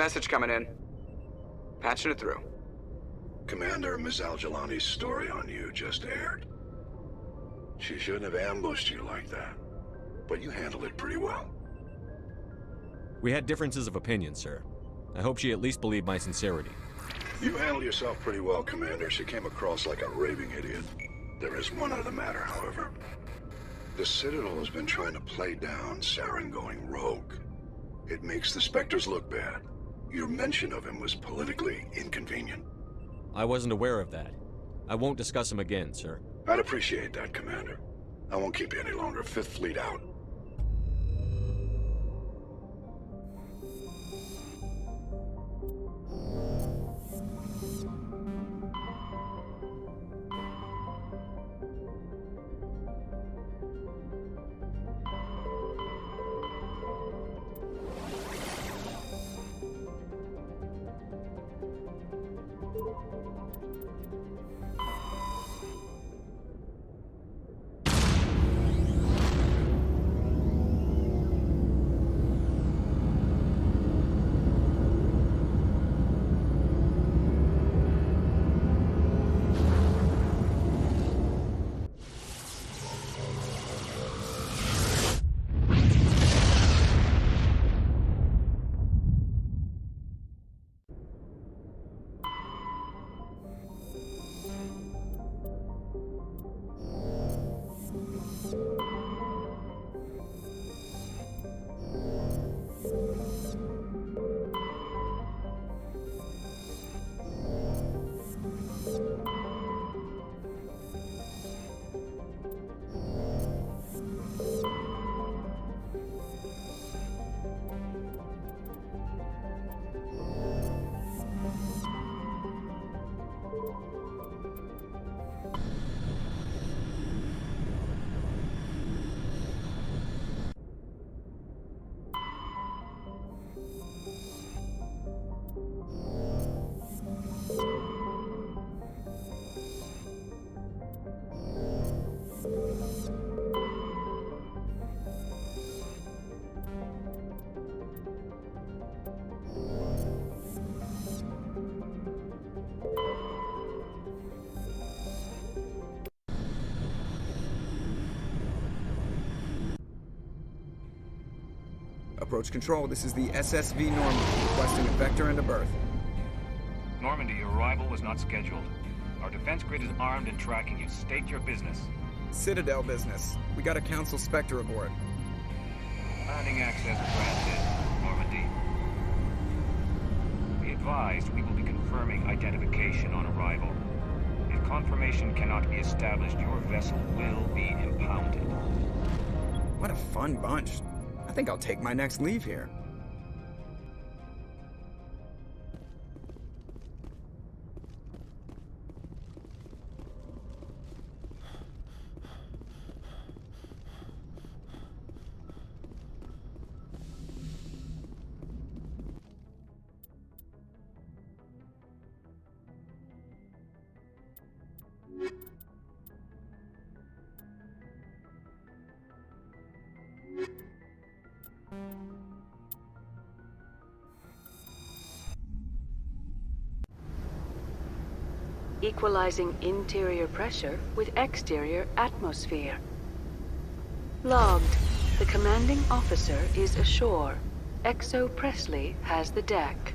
Message coming in. Patching it through. Commander, Ms. Al-Jalani's story on you just aired. She shouldn't have ambushed you like that, but you handled it pretty well. We had differences of opinion, sir. I hope she at least believed my sincerity. You handled yourself pretty well, Commander. She came across like a raving idiot. There is one other matter, however. The Citadel has been trying to play down Saren going rogue. It makes the Spectres look bad. Your mention of him was politically inconvenient. I wasn't aware of that. I won't discuss him again, sir. I'd appreciate that, Commander. I won't keep you any longer. Fifth Fleet out. Approach control, this is the SSV Normandy, requesting a vector and a berth. Normandy, your arrival was not scheduled. Our defense grid is armed and tracking you. State your business. Citadel business. We got a Council Spectre aboard. Landing access granted, Normandy. Be advised, we will be confirming identification on arrival. If confirmation cannot be established, your vessel will be impounded. What a fun bunch. I think I'll take my next leave here. Equalizing interior pressure with exterior atmosphere. Logged. The commanding officer is ashore. Exo Presley has the deck.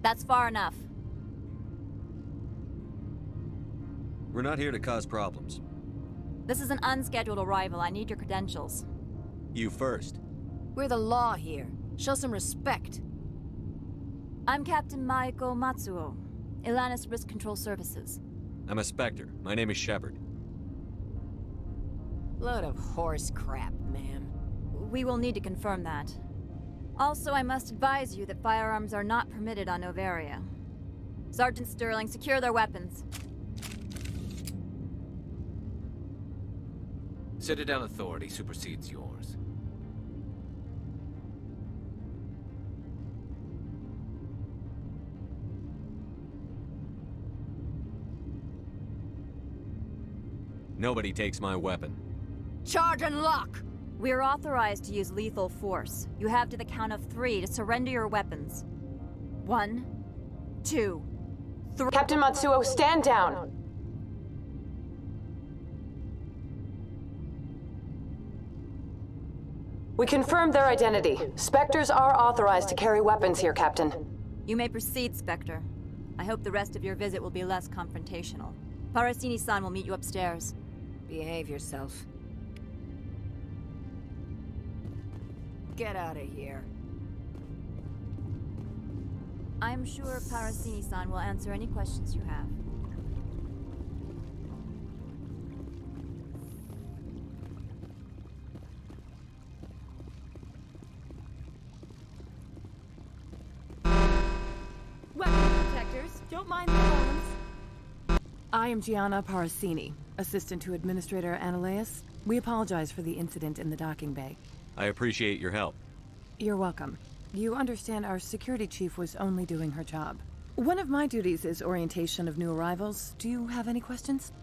That's far enough. We're not here to cause problems. This is an unscheduled arrival. I need your credentials. You first. We're the law here. Show some respect. I'm Captain Maiko Matsuo, Ilanis Risk Control Services. I'm a Spectre. My name is Shepard. Load of horse crap, ma'am. We will need to confirm that. Also, I must advise you that firearms are not permitted on Novaria. Sergeant Sterling, secure their weapons. Citadel authority supersedes yours. Nobody takes my weapon. Charge and lock! We're authorized to use lethal force. You have to the count of 3 to surrender your weapons. 1, 2, 3. Captain Matsuo, stand down! We confirmed their identity. Spectres are authorized to carry weapons here, Captain. You may proceed, Spectre. I hope the rest of your visit will be less confrontational. Parasini-san will meet you upstairs. Behave yourself. Get out of here. I'm sure Parasini-san will answer any questions you have. Weapon protectors, don't mind the bones. I am Gianna Parasini, assistant to Administrator Ananias. We apologize for the incident in the docking bay. I appreciate your help. You're welcome. You understand our security chief was only doing her job. One of my duties is orientation of new arrivals. Do you have any questions?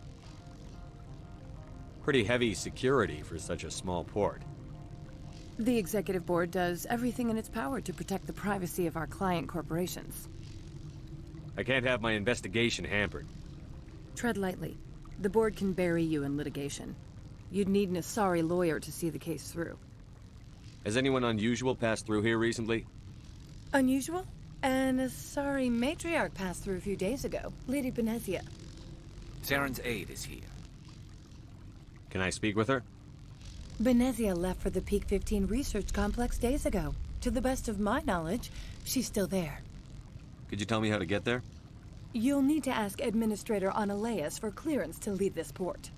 Pretty heavy security for such a small port. The executive board does everything in its power to protect the privacy of our client corporations. I can't have my investigation hampered. Tread lightly. The board can bury you in litigation. You'd need an Asari lawyer to see the case through. Has anyone unusual passed through here recently? Unusual? An Asari matriarch passed through a few days ago. Lady Benezia. Saren's aide is here. Can I speak with her? Benezia left for the Peak 15 research complex days ago. To the best of my knowledge, she's still there. Could you tell me how to get there? You'll need to ask Administrator Ananias for clearance to leave this port.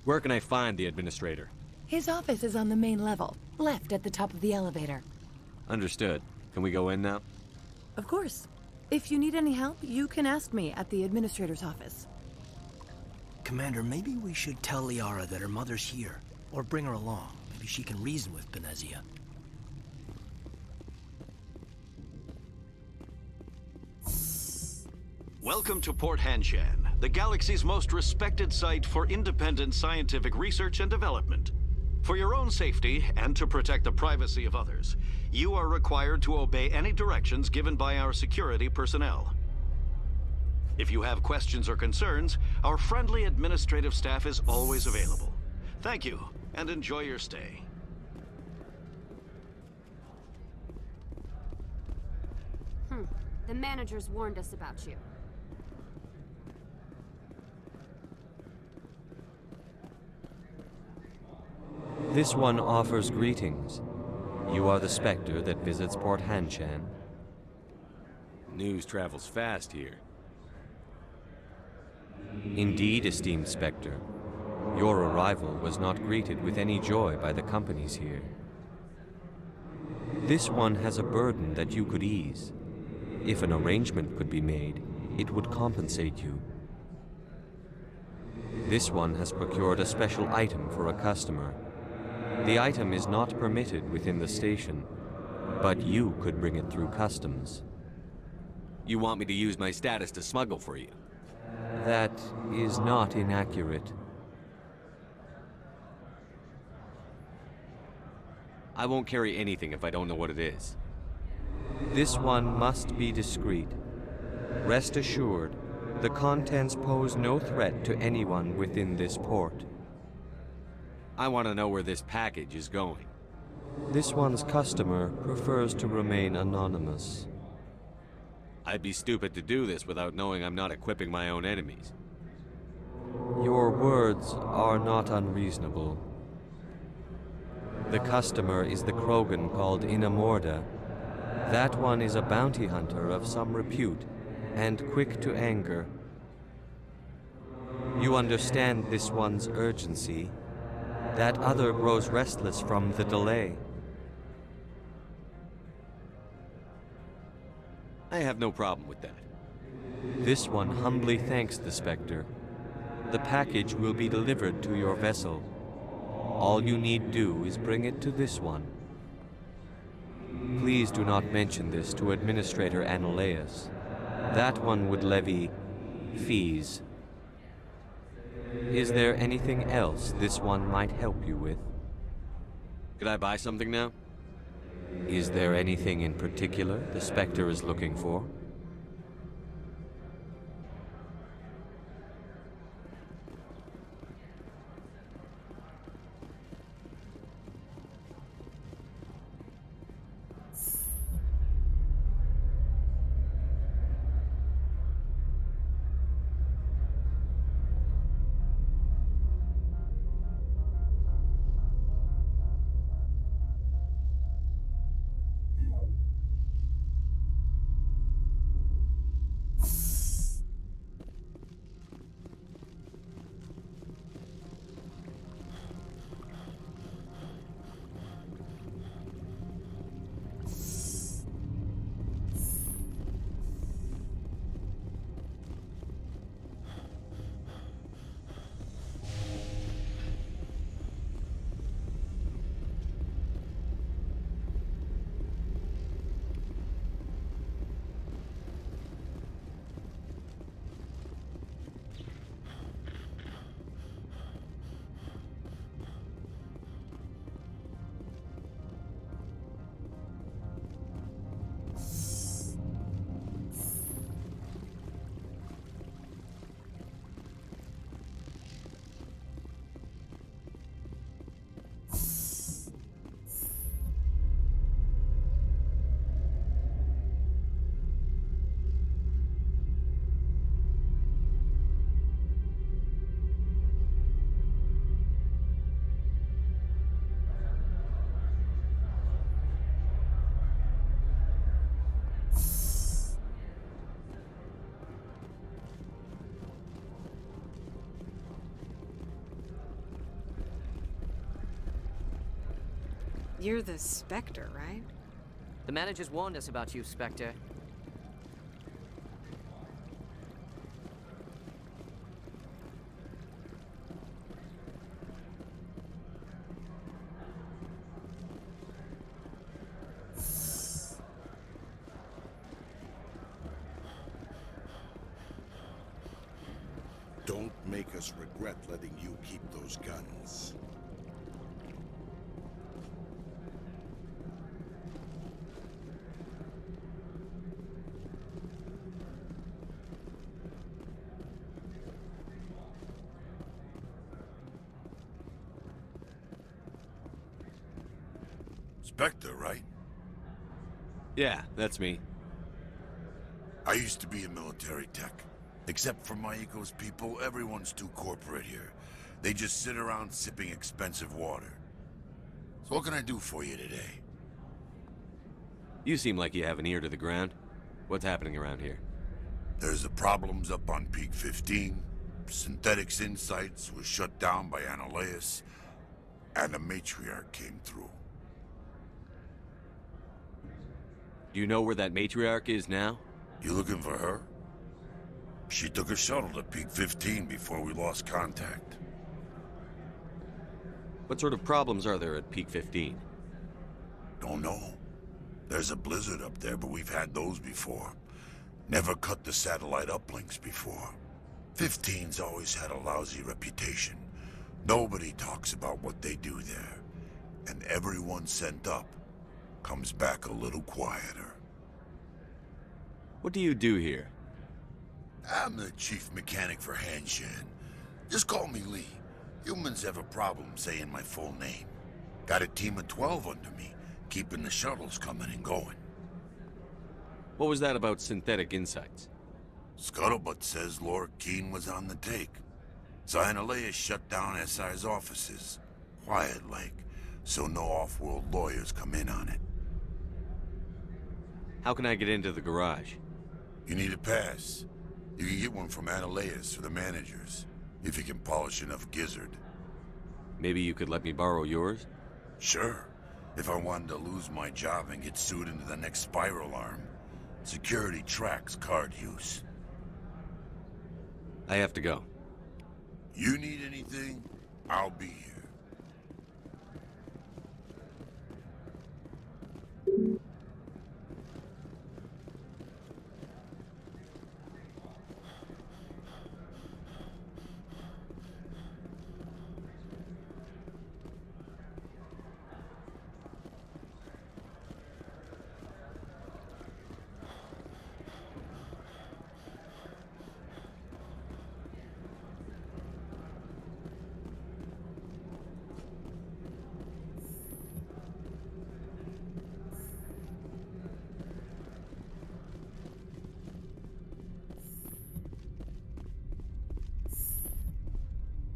Where can I find the administrator? His office is on the main level, left at the top of the elevator. Understood. Can we go in now? Of course. If you need any help, you can ask me at the administrator's office. Commander, maybe we should tell Liara that her mother's here. Or bring her along. Maybe she can reason with Benezia. Welcome to Port Hanshan, the galaxy's most respected site for independent scientific research and development. For your own safety and to protect the privacy of others, you are required to obey any directions given by our security personnel. If you have questions or concerns, our friendly administrative staff is always available. Thank you, and enjoy your stay. The managers warned us about you. This one offers greetings. You are the Spectre that visits Port Hanshan. News travels fast here. Indeed, esteemed Spectre. Your arrival was not greeted with any joy by the companies here. This one has a burden that you could ease. If an arrangement could be made, it would compensate you. This one has procured a special item for a customer. The item is not permitted within the station, but you could bring it through customs. You want me to use my status to smuggle for you? That is not inaccurate. I won't carry anything if I don't know what it is. This one must be discreet. Rest assured, the contents pose no threat to anyone within this port. I want to know where this package is going. This one's customer prefers to remain anonymous. I'd be stupid to do this without knowing I'm not equipping my own enemies. Your words are not unreasonable. The customer is the Krogan called Inamorda. That one is a bounty hunter of some repute, and quick to anger. You understand this one's urgency. That other grows restless from the delay. I have no problem with that. This one humbly thanks the Spectre. The package will be delivered to your vessel. All you need do is bring it to this one. Please do not mention this to Administrator Analeus. That one would levy fees. Is there anything else this one might help you with? Could I buy something now? Is there anything in particular the Spectre is looking for? You're the Spectre, right? The managers warned us about you, Spectre. Don't make us regret letting you keep those guns. Spectre, right? Yeah, that's me. I used to be in military tech. Except for my eco's people, everyone's too corporate here. They just sit around sipping expensive water. So what can I do for you today? You seem like you have an ear to the ground. What's happening around here? There's the problems up on Peak 15. Synthetics Insights was shut down by Analeus. And the matriarch came through. Do you know where that matriarch is now? You looking for her? She took a shuttle to Peak 15 before we lost contact. What sort of problems are there at Peak 15? Don't know. There's a blizzard up there, but we've had those before. Never cut the satellite uplinks before. 15's always had a lousy reputation. Nobody talks about what they do there. And everyone sent up comes back a little quieter. What do you do here? I'm the chief mechanic for Hanshan. Just call me Lee. Humans have a problem saying my full name. Got a team of 12 under me, keeping the shuttles coming and going. What was that about Synthetic Insights? Scuttlebutt says Lord Keene was on the take. Analeus shut down SI's offices. Quiet-like, so no off-world lawyers come in on it. How can I get into the garage? You need a pass. You can get one from Analeus or the managers, if you can polish enough gizzard. Maybe you could let me borrow yours? Sure. If I wanted to lose my job and get sued into the next spiral arm. Security tracks card use. I have to go. You need anything, I'll be here.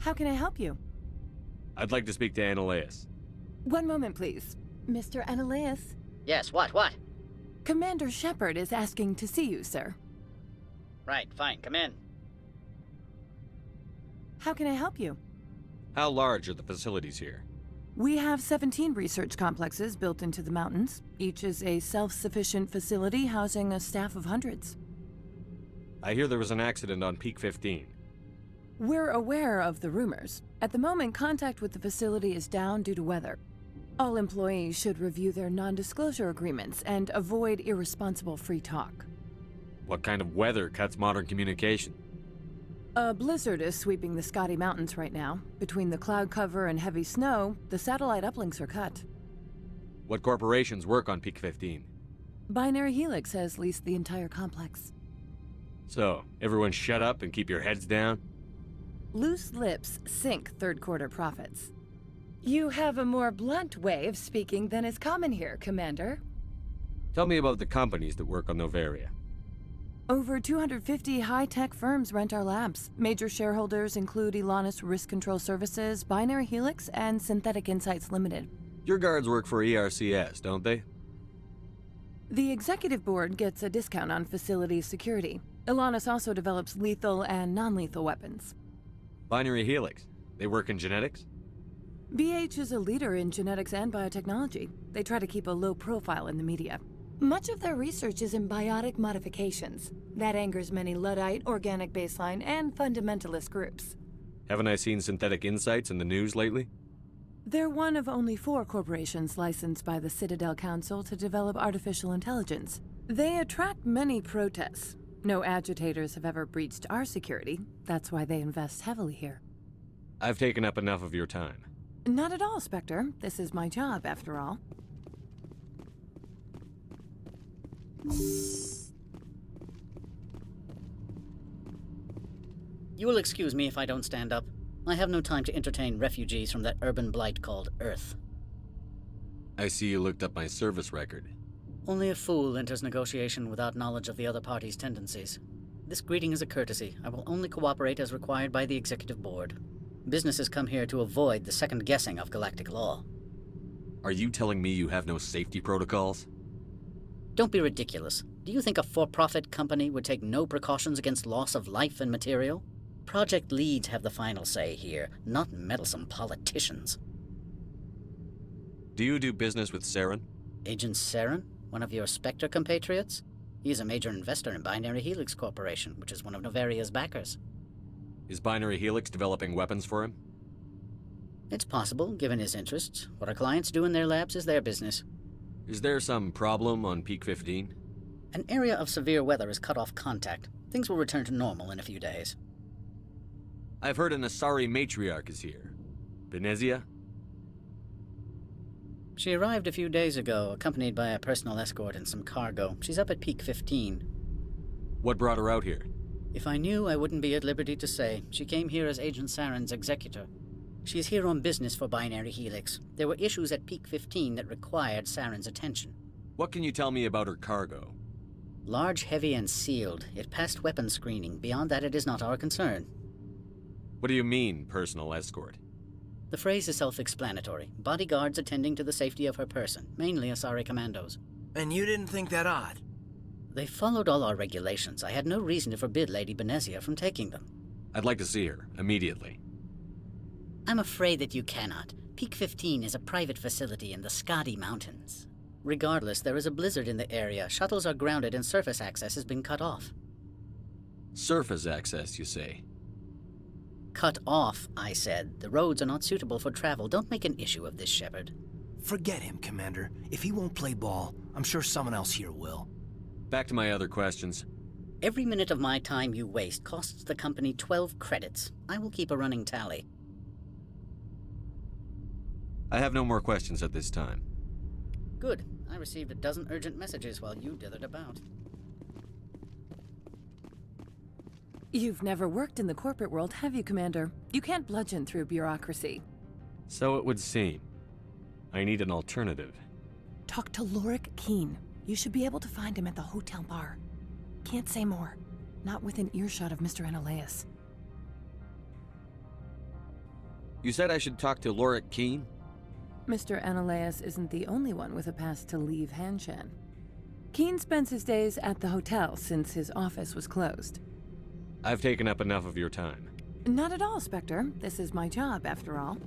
How can I help you? I'd like to speak to Annaleas. One moment, please. Mr. Annaleas? Yes, what? Commander Shepard is asking to see you, sir. Right, fine, come in. How can I help you? How large are the facilities here? We have 17 research complexes built into the mountains. Each is a self-sufficient facility housing a staff of hundreds. I hear there was an accident on Peak 15. We're aware of the rumors. At the moment, contact with the facility is down due to weather. All employees should review their non-disclosure agreements and avoid irresponsible free talk. What kind of weather cuts modern communication? A blizzard is sweeping the Scotty Mountains right now. Between the cloud cover and heavy snow, the satellite uplinks are cut. What corporations work on Peak 15? Binary Helix has leased the entire complex. So, everyone shut up and keep your heads down? Loose lips sink third-quarter profits. You have a more blunt way of speaking than is common here, Commander. Tell me about the companies that work on Novaria. Over 250 high-tech firms rent our labs. Major shareholders include Elanus Risk Control Services, Binary Helix, and Synthetic Insights Limited. Your guards work for ERCS, don't they? The executive board gets a discount on facility security. Elanus also develops lethal and non-lethal weapons. Binary Helix. They work in genetics? BH is a leader in genetics and biotechnology. They try to keep a low profile in the media. Much of their research is in biotic modifications. That angers many Luddite, organic baseline, and fundamentalist groups. Haven't I seen Synthetic Insights in the news lately? They're one of only 4 corporations licensed by the Citadel Council to develop artificial intelligence. They attract many protests. No agitators have ever breached our security. That's why they invest heavily here. I've taken up enough of your time. Not at all, Spectre. This is my job, after all. You will excuse me if I don't stand up. I have no time to entertain refugees from that urban blight called Earth. I see you looked up my service record. Only a fool enters negotiation without knowledge of the other party's tendencies. This greeting is a courtesy. I will only cooperate as required by the Executive Board. Businesses come here to avoid the second guessing of galactic law. Are you telling me you have no safety protocols? Don't be ridiculous. Do you think a for-profit company would take no precautions against loss of life and material? Project leads have the final say here, not meddlesome politicians. Do you do business with Saren? Agent Saren? One of your Spectre compatriots? He is a major investor in Binary Helix Corporation, which is one of Novaria's backers. Is Binary Helix developing weapons for him? It's possible, given his interests. What our clients do in their labs is their business. Is there some problem on Peak 15? An area of severe weather has cut off contact. Things will return to normal in a few days. I've heard an Asari matriarch is here. Benezia? She arrived a few days ago, accompanied by a personal escort and some cargo. She's up at Peak 15. What brought her out here? If I knew, I wouldn't be at liberty to say. She came here as Agent Saren's executor. She's here on business for Binary Helix. There were issues at Peak 15 that required Saren's attention. What can you tell me about her cargo? Large, heavy, and sealed. It passed weapons screening. Beyond that, it is not our concern. What do you mean, personal escort? The phrase is self-explanatory. Bodyguards attending to the safety of her person, mainly Asari commandos. And you didn't think that odd? They followed all our regulations. I had no reason to forbid Lady Benezia from taking them. I'd like to see her, immediately. I'm afraid that you cannot. Peak 15 is a private facility in the Scotty Mountains. Regardless, there is a blizzard in the area. Shuttles are grounded and surface access has been cut off. Surface access, you say? Cut off, I said. The roads are not suitable for travel. Don't make an issue of this, Shepard. Forget him, Commander. If he won't play ball, I'm sure someone else here will. Back to my other questions. Every minute of my time you waste costs the company 12 credits. I will keep a running tally. I have no more questions at this time. Good. I received a dozen urgent messages while you dithered about. You've never worked in the corporate world, have you, Commander? You can't bludgeon through bureaucracy. So it would seem. I need an alternative. Talk to Lorik Keene. You should be able to find him at the hotel bar. Can't say more. Not within earshot of Mr. Annaleas. You said I should talk to Lorik Keene? Mr. Ananias isn't the only one with a pass to leave Hanshan. Keene spends his days at the hotel since his office was closed. I've taken up enough of your time. Not at all, Spectre. This is my job, after all.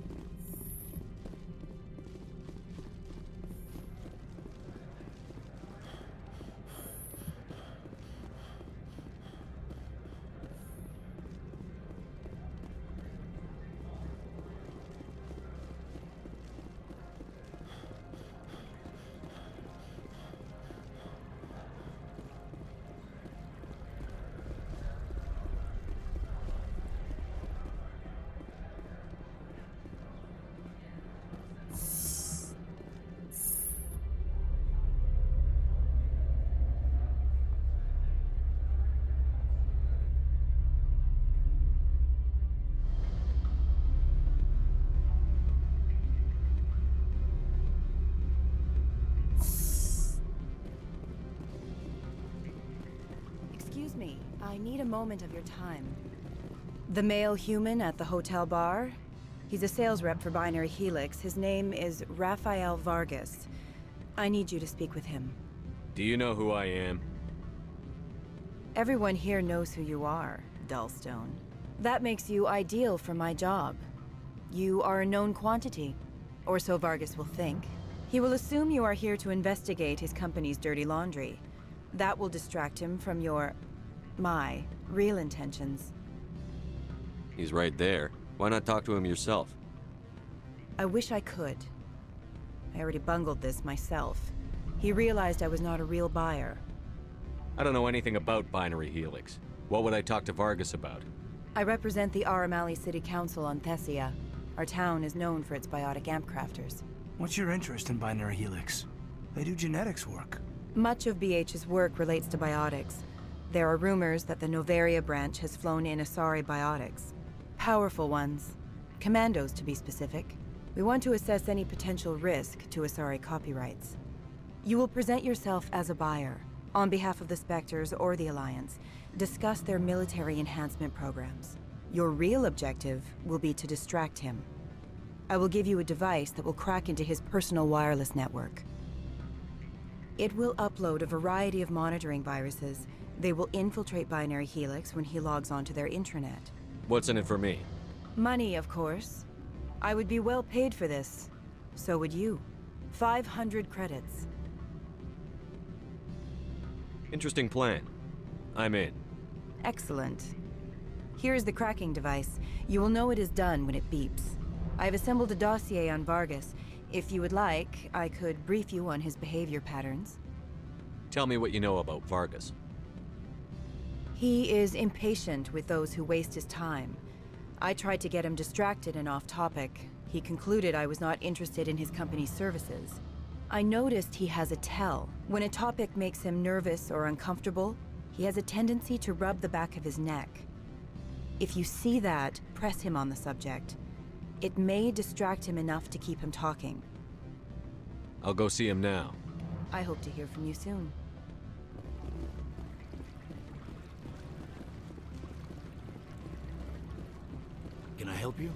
Excuse me, I need a moment of your time. The male human at the hotel bar? He's a sales rep for Binary Helix. His name is Rafael Vargas. I need you to speak with him. Do you know who I am? Everyone here knows who you are, Dullstone. That makes you ideal for my job. You are a known quantity, or so Vargas will think. He will assume you are here to investigate his company's dirty laundry. That will distract him from my real intentions. He's right there. Why not talk to him yourself? I wish I could. I already bungled this myself. He realized I was not a real buyer. I don't know anything about Binary Helix. What would I talk to Vargas about? I represent the Aramali City Council on Thessia. Our town is known for its biotic amp crafters. What's your interest in Binary Helix? They do genetics work. Much of BH's work relates to biotics. There are rumors that the Novaria branch has flown in Asari biotics. Powerful ones. Commandos, to be specific. We want to assess any potential risk to Asari copyrights. You will present yourself as a buyer, on behalf of the Spectres or the Alliance. Discuss their military enhancement programs. Your real objective will be to distract him. I will give you a device that will crack into his personal wireless network. It will upload a variety of monitoring viruses. They will infiltrate Binary Helix when he logs onto their intranet. What's in it for me? Money, of course. I would be well paid for this. So would you. 500 credits. Interesting plan. I'm in. Excellent. Here is the cracking device. You will know it is done when it beeps. I have assembled a dossier on Vargas. If you would like, I could brief you on his behavior patterns. Tell me what you know about Vargas. He is impatient with those who waste his time. I tried to get him distracted and off topic. He concluded I was not interested in his company's services. I noticed he has a tell. When a topic makes him nervous or uncomfortable, he has a tendency to rub the back of his neck. If you see that, press him on the subject. It may distract him enough to keep him talking. I'll go see him now. I hope to hear from you soon. Can I help you?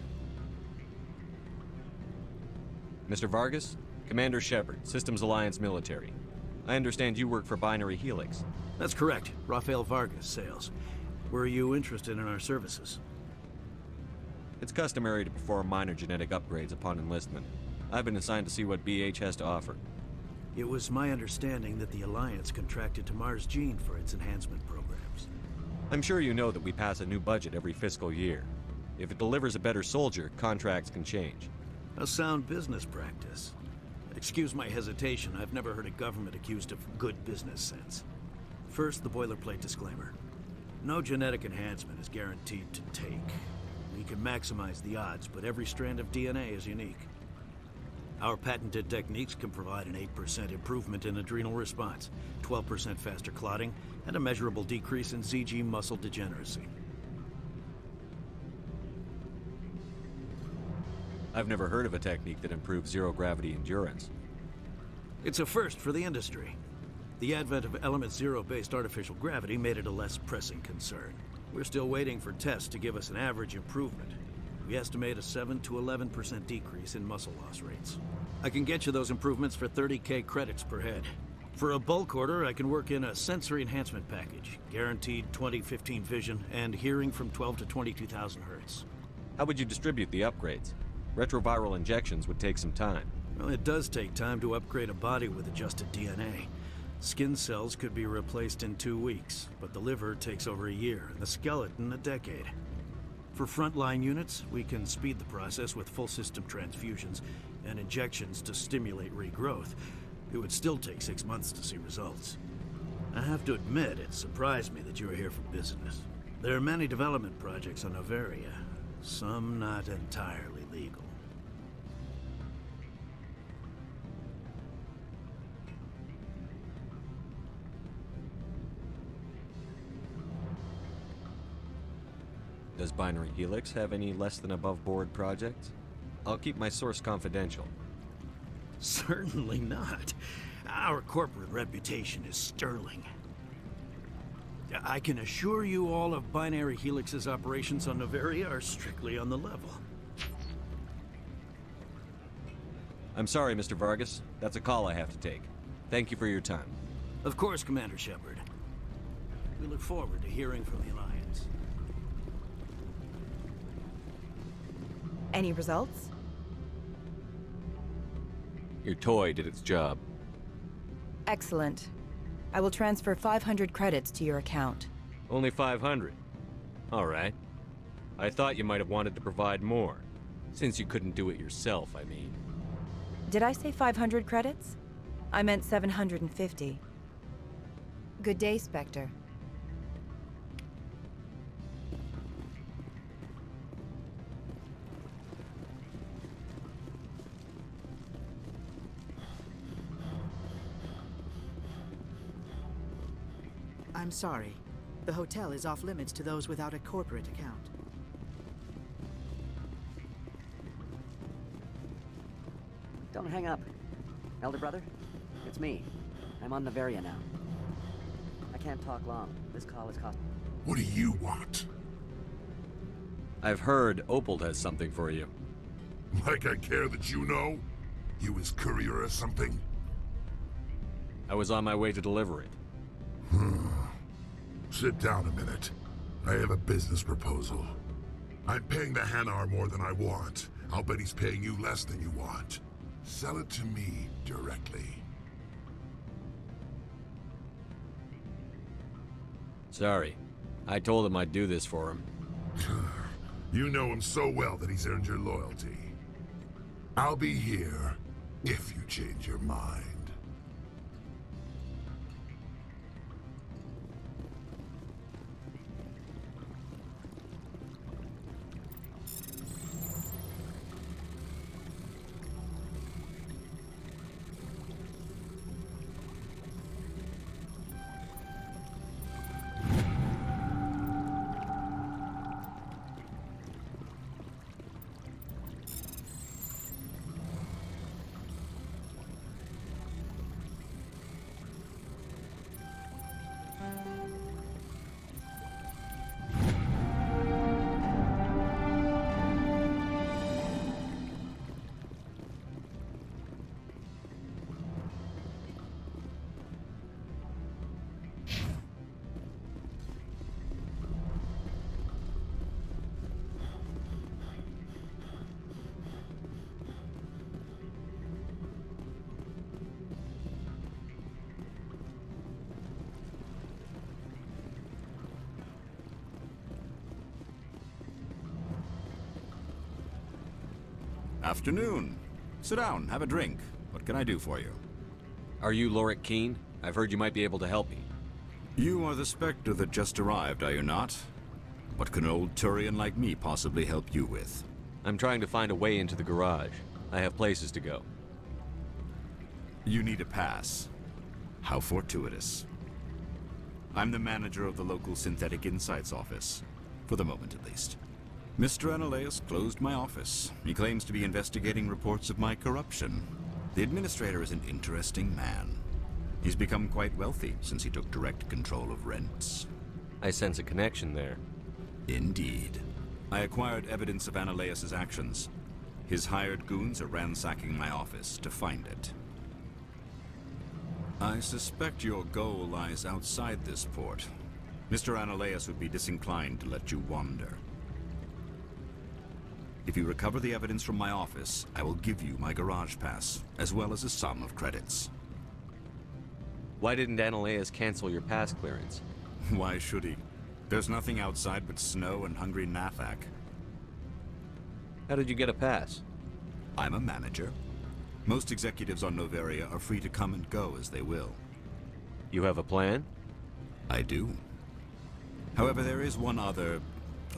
Mr. Vargas? Commander Shepard, Systems Alliance Military. I understand you work for Binary Helix. That's correct. Rafael Vargas, sales. Were you interested in our services? It's customary to perform minor genetic upgrades upon enlistment. I've been assigned to see what BH has to offer. It was my understanding that the Alliance contracted to Mars Gene for its enhancement programs. I'm sure you know that we pass a new budget every fiscal year. If it delivers a better soldier, contracts can change. A sound business practice. Excuse my hesitation, I've never heard a government accused of good business sense. First, the boilerplate disclaimer. No genetic enhancement is guaranteed to take. We can maximize the odds, but every strand of DNA is unique. Our patented techniques can provide an 8% improvement in adrenal response, 12% faster clotting, and a measurable decrease in ZG muscle degeneracy. I've never heard of a technique that improves zero-gravity endurance. It's a first for the industry. The advent of element zero-based artificial gravity made it a less pressing concern. We're still waiting for tests to give us an average improvement. We estimate a 7 to 11% decrease in muscle loss rates. I can get you those improvements for 30K credits per head. For a bulk order, I can work in a sensory enhancement package, guaranteed 20/15 vision, and hearing from 12 to 22,000 hertz. How would you distribute the upgrades? Retroviral injections would take some time. Well, it does take time to upgrade a body with adjusted DNA. Skin cells could be replaced in 2 weeks, but the liver takes over a year, and the skeleton a decade. For frontline units, we can speed the process with full system transfusions and injections to stimulate regrowth. It would still take 6 months to see results. I have to admit, it surprised me that you were here for business. There are many development projects on Noveria, some not entirely legal. Does Binary Helix have any less than above board projects? I'll keep my source confidential. Certainly not. Our corporate reputation is sterling. I can assure you all of Binary Helix's operations on Noveria are strictly on the level. I'm sorry, Mr. Vargas. That's a call I have to take. Thank you for your time. Of course, Commander Shepard. We look forward to hearing from the Alliance. Any results? Your toy did its job. Excellent. I will transfer 500 credits to your account. Only 500. All right. I thought you might have wanted to provide more. Since you couldn't do it yourself, I mean. Did I say 500 credits? I meant 750. Good day, Spectre. I'm sorry. The hotel is off limits to those without a corporate account. Don't hang up. Elder brother, it's me. I'm on Noveria now. I can't talk long. This call is cost. What do you want? I've heard Opal has something for you. Like I care that you know? You his courier or something? I was on my way to deliver it. Sit down a minute. I have a business proposal. I'm paying the Hanar more than I want. I'll bet he's paying you less than you want. Sell it to me directly. Sorry. I told him I'd do this for him. You know him so well that he's earned your loyalty. I'll be here if you change your mind. Afternoon. Sit down, have a drink. What can I do for you? Are you Lorik Keen? I've heard you might be able to help me. You are the Spectre that just arrived, are you not? What can an old Turian like me possibly help you with? I'm trying to find a way into the garage. I have places to go. You need a pass. How fortuitous. I'm the manager of the local Synthetic Insights office. For the moment, at least. Mr. Analeus closed my office. He claims to be investigating reports of my corruption. The administrator is an interesting man. He's become quite wealthy since he took direct control of rents. I sense a connection there. Indeed. I acquired evidence of Ananias' actions. His hired goons are ransacking my office to find it. I suspect your goal lies outside this port. Mr. Ananias would be disinclined to let you wander. If you recover the evidence from my office, I will give you my garage pass, as well as a sum of credits. Why didn't Ananias cancel your pass clearance? Why should he? There's nothing outside but snow and hungry Nathak. How did you get a pass? I'm a manager. Most executives on Noveria are free to come and go as they will. You have a plan? I do. However, there is one other...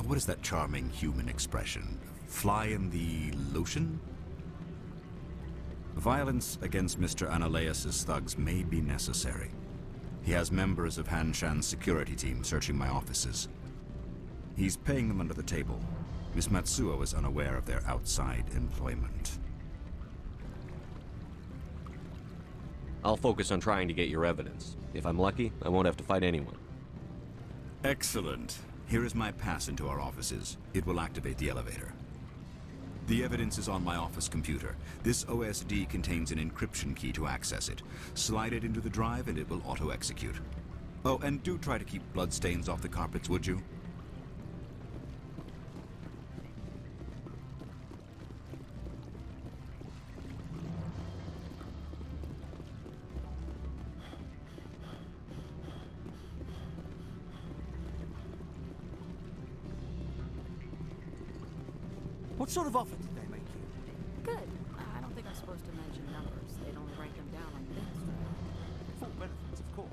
What is that charming human expression? Fly in the lotion? Violence against Mr. Ananias' thugs may be necessary. He has members of Han Shan's security team searching my offices. He's paying them under the table. Miss Matsuo is unaware of their outside employment. I'll focus on trying to get your evidence. If I'm lucky, I won't have to fight anyone. Excellent. Here is my pass into our offices. It will activate the elevator. The evidence is on my office computer. This OSD contains an encryption key to access it. Slide it into the drive and it will auto-execute. Oh, and do try to keep bloodstains off the carpets, would you? What sort of offer did they make you? Good. I don't think I'm supposed to mention numbers. They'd only write them down on things. Full benefits, of course.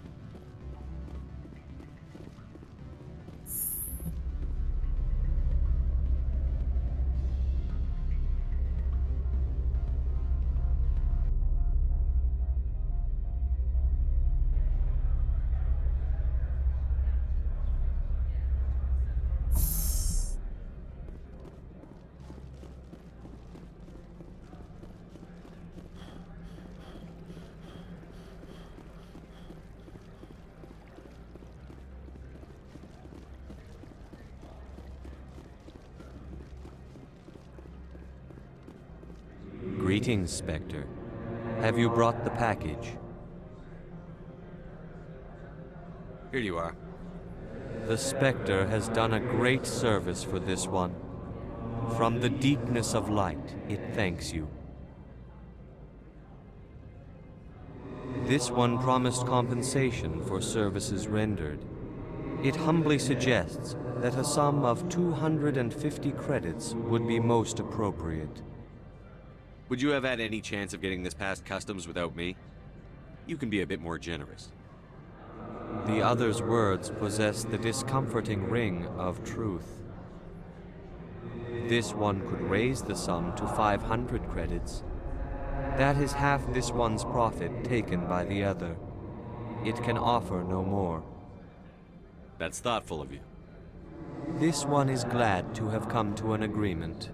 Greetings, Spectre. Have you brought the package? Here you are. The Spectre has done a great service for this one. From the deepness of light, it thanks you. This one promised compensation for services rendered. It humbly suggests that a sum of 250 credits would be most appropriate. Would you have had any chance of getting this past customs without me? You can be a bit more generous. The other's words possess the discomforting ring of truth. This one could raise the sum to 500 credits. That is half this one's profit taken by the other. It can offer no more. That's thoughtful of you. This one is glad to have come to an agreement.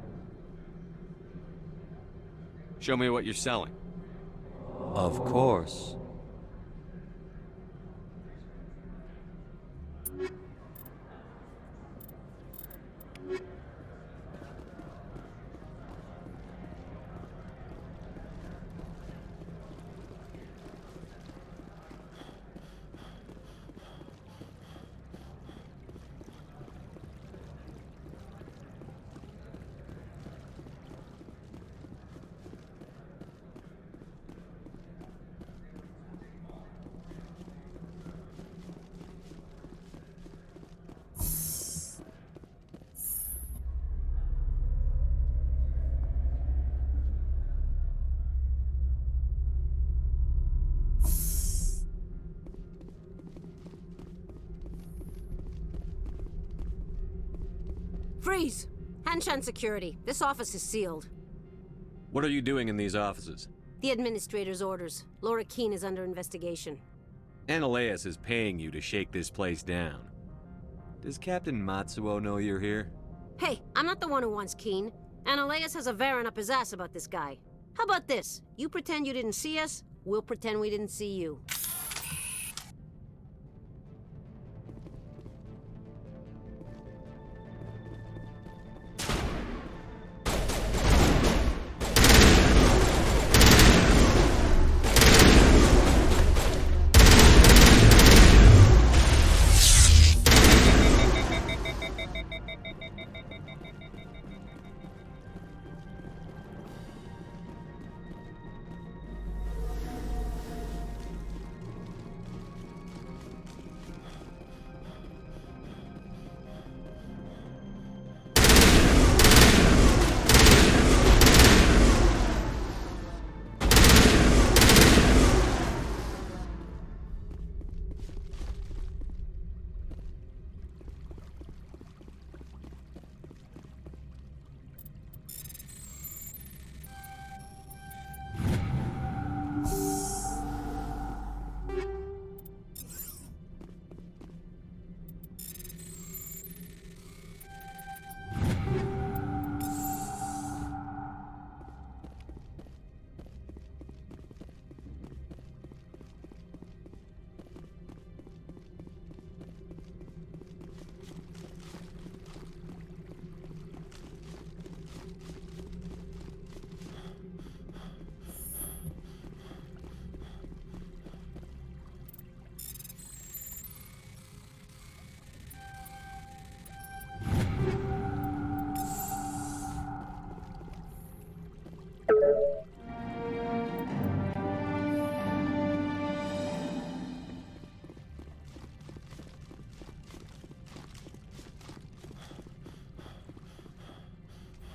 Show me what you're selling. Of course. Freeze! Hanshan Security. This office is sealed. What are you doing in these offices? The administrator's orders. Laura Keene is under investigation. Ananias is paying you to shake this place down. Does Captain Matsuo know you're here? Hey, I'm not the one who wants Keene. Ananias has a Varen up his ass about this guy. How about this? You pretend you didn't see us, we'll pretend we didn't see you.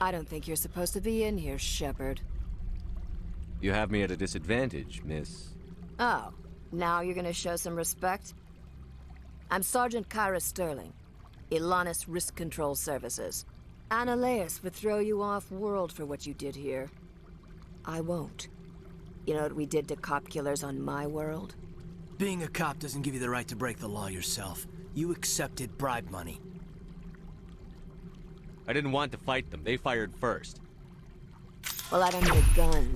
I don't think you're supposed to be in here, Shepard. You have me at a disadvantage, miss. Oh, now you're gonna show some respect? I'm Sergeant Kyra Sterling, Ilanis Risk Control Services. Annaleus would throw you off-world for what you did here. I won't. You know what we did to cop killers on my world? Being a cop doesn't give you the right to break the law yourself. You accepted bribe money. I didn't want to fight them. They fired first. Well, I don't need a gun.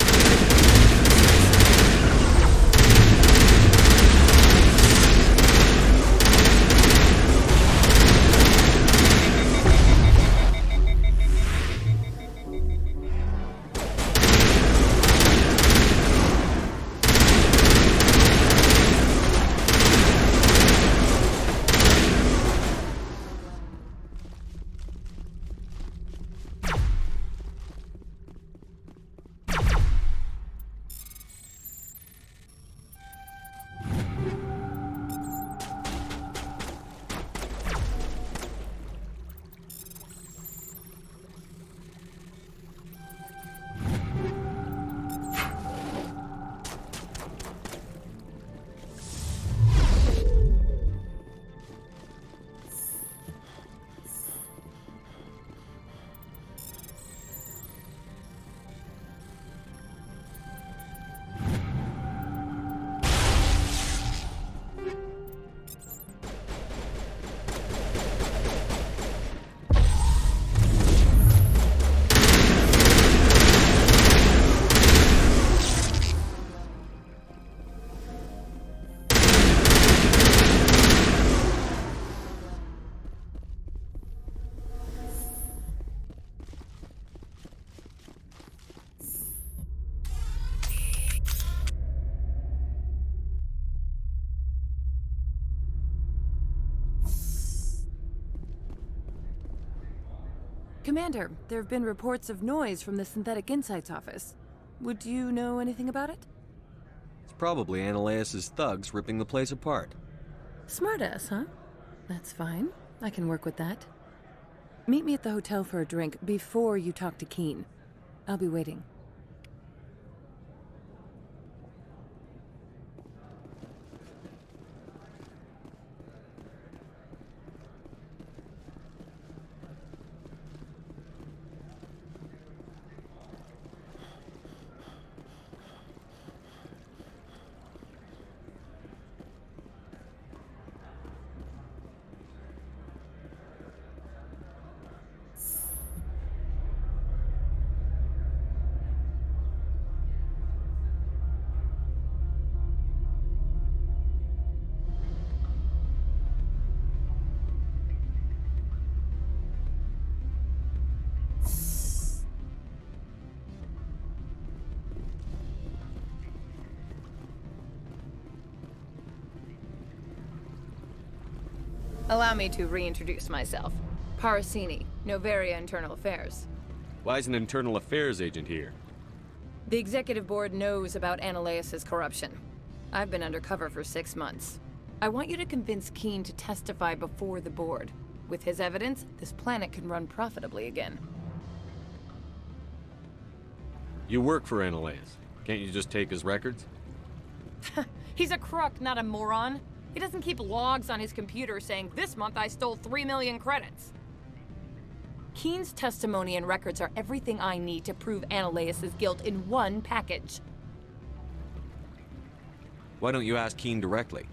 Commander, there have been reports of noise from the Synthetic Insights office. Would you know anything about it? It's probably Annaleus' thugs ripping the place apart. Smartass, huh? That's fine. I can work with that. Meet me at the hotel for a drink before you talk to Keen. I'll be waiting. Allow me to reintroduce myself. Parasini, Novaria Internal Affairs. Why is an internal affairs agent here? The executive board knows about Annaleus' corruption. I've been undercover for 6 months. I want you to convince Keen to testify before the board. With his evidence, this planet can run profitably again. You work for Annaleus. Can't you just take his records? He's a crook, not a moron. He doesn't keep logs on his computer saying, "This month I stole 3 million credits." Keen's testimony and records are everything I need to prove Annaleus' guilt in one package. Why don't you ask Keen directly?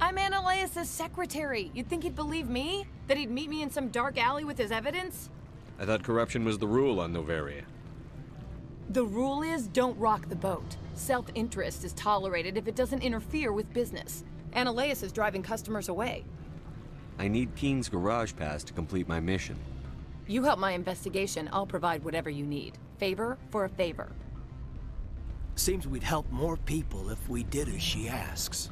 I'm Annaleus' secretary. You'd think he'd believe me? That he'd meet me in some dark alley with his evidence? I thought corruption was the rule on Novaria. The rule is, don't rock the boat. Self-interest is tolerated if it doesn't interfere with business. Annaleus is driving customers away. I need Keen's garage pass to complete my mission. You help my investigation, I'll provide whatever you need. Favor for a favor. Seems we'd help more people if we did as she asks.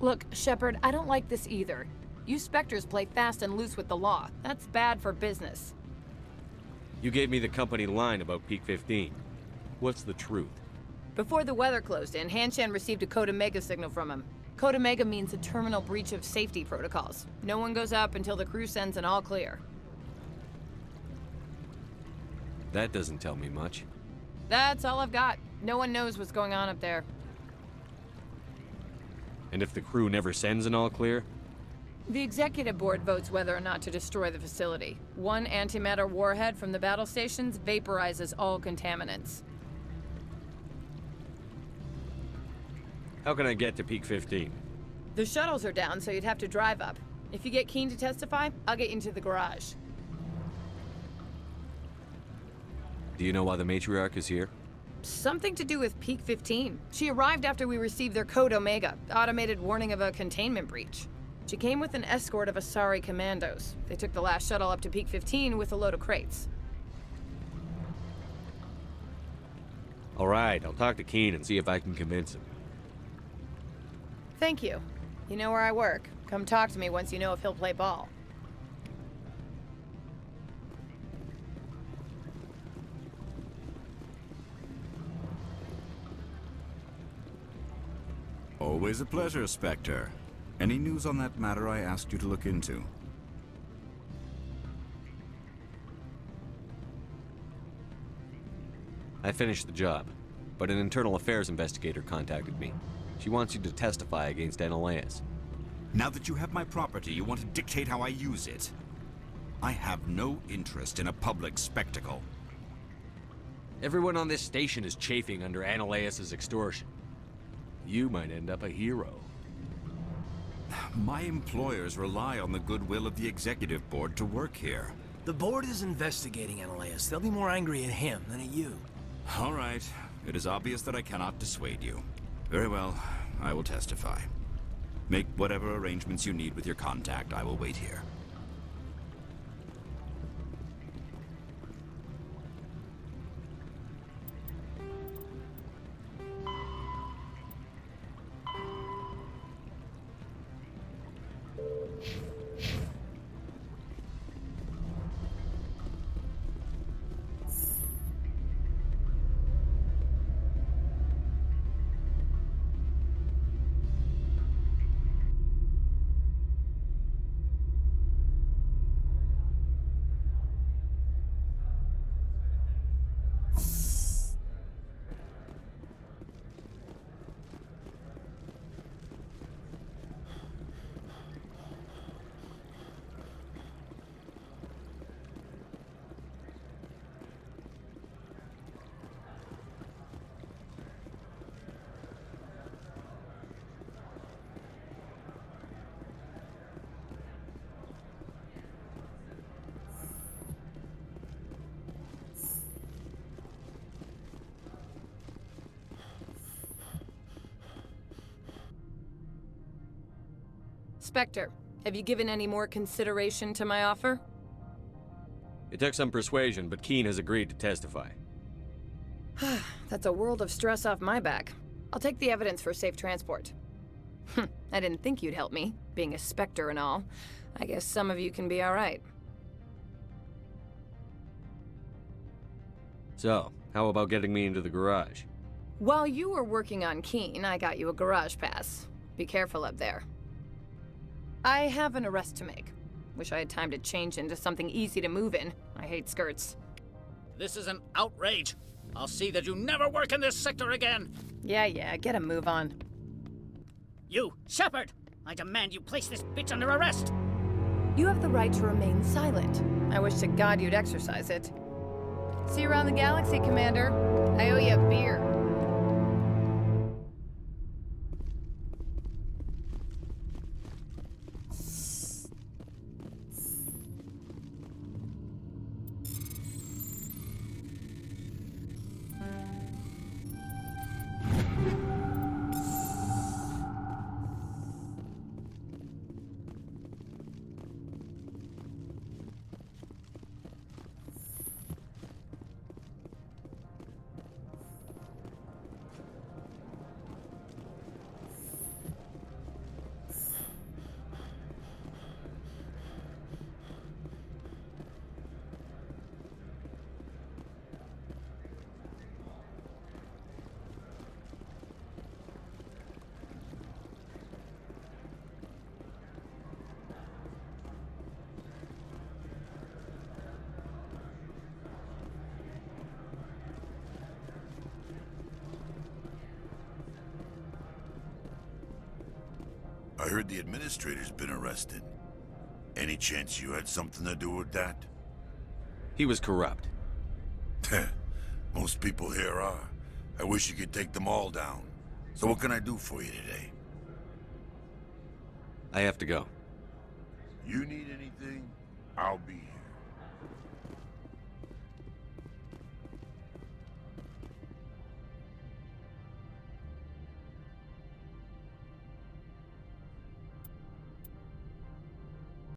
Look, Shepard, I don't like this either. You Spectres play fast and loose with the law. That's bad for business. You gave me the company line about Peak 15. What's the truth? Before the weather closed in, Hanshan received a Code Omega signal from him. Code Omega means a terminal breach of safety protocols. No one goes up until the crew sends an all clear. That doesn't tell me much. That's all I've got. No one knows what's going on up there. And if the crew never sends an all clear? The executive board votes whether or not to destroy the facility. One antimatter warhead from the battle stations vaporizes all contaminants. How can I get to Peak 15? The shuttles are down, so you'd have to drive up. If you get Keen to testify, I'll get you into the garage. Do you know why the matriarch is here? Something to do with Peak 15. She arrived after we received their Code Omega, automated warning of a containment breach. She came with an escort of Asari commandos. They took the last shuttle up to Peak 15 with a load of crates. All right, I'll talk to Keen and see if I can convince him. Thank you. You know where I work. Come talk to me once you know if he'll play ball. Always a pleasure, Spectre. Any news on that matter I asked you to look into? I finished the job, but an internal affairs investigator contacted me. She wants you to testify against Analeus. Now that you have my property, you want to dictate how I use it. I have no interest in a public spectacle. Everyone on this station is chafing under Analeus' extortion. You might end up a hero. My employers rely on the goodwill of the executive board to work here. The board is investigating Analeus. They'll be more angry at him than at you. All right. It is obvious that I cannot dissuade you. Very well. I will testify. Make whatever arrangements you need with your contact. I will wait here. Spectre, have you given any more consideration to my offer? It took some persuasion, but Keen has agreed to testify. That's a world of stress off my back. I'll take the evidence for safe transport. I didn't think you'd help me, being a Spectre and all. I guess some of you can be alright. So, how about getting me into the garage? While you were working on Keen, I got you a garage pass. Be careful up there. I have an arrest to make. Wish I had time to change into something easy to move in. I hate skirts. This is an outrage. I'll see that you never work in this sector again. Yeah, get a move on. You, Shepard! I demand you place this bitch under arrest! You have the right to remain silent. I wish to God you'd exercise it. See you around the galaxy, Commander. I owe you a beer. I heard the administrator's been arrested. Any chance you had something to do with that? He was corrupt. Most people here are. I wish you could take them all down. So what can I do for you today? I have to go. You need anything, I'll be here.